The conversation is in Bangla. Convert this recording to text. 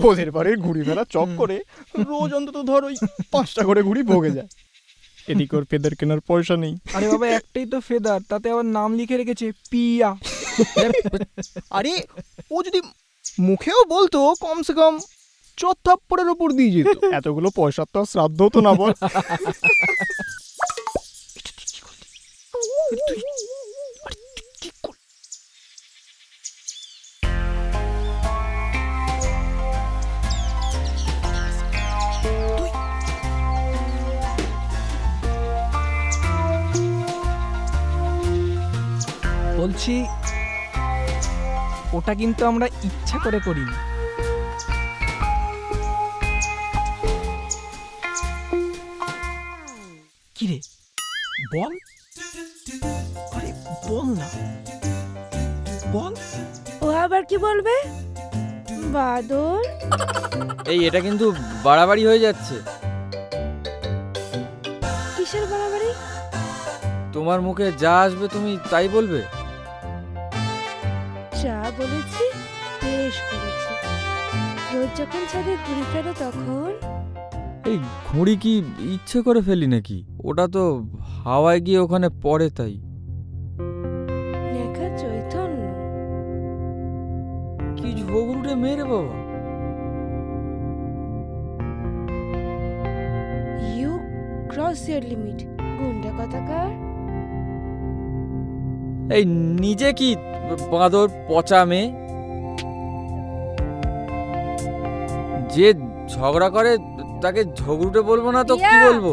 ওদের বাড়ির ঘুড়ি মেলা চক করে রোজ অন্তত ধর ওই 5টা করে ঘুড়ি ভোগে যায়। এদিকে ওর ফেদার কেনার পয়সা নেই। আরে বাবা, একটাই তো ফেদার, তাতে আবার নাম লিখে রেখেছে পিয়া। আরে ও যদি মুখেও বলতো কমসে কম 4 থাপ্পড়ের ওপর দিয়ে যেত। এতগুলো পয়সা তো শ্রাদ্ধ হতো না বল। বলছি ওটা কিন্তু আমরা ইচ্ছা করে করিনি। কিরে বল, আরে বল না, বল। ও আবার কি বলবে? বাদর, এই এটা কিন্তু বাড়াবাড়ি হয়ে যাচ্ছে। কিসের বাড়াবাড়ি? তোমার মুখে যা আসবে তুমি তাই বলবে। যা বলেছি বেশ করেছি। রোজ যখন ছাদে ঘুরে ফেরো তখন। এই ঘুড়ি কি ইচ্ছে করে ফেলি নাকি? ওটা তো হাওয়ায় গিয়ে ওখানে পড়ে তাই। নেখা চৈতন্য, কি ঝগড়ুটে মেরে বাবা। ইউ ক্রস ইওর লিমিট, গুন্ডা কথাকার। এই নিজে কি বাঁদর পচা মেয়ে, যে ঝগড়া করে তাকে ঝগড়ুটে বলবো না তো কি বলবো?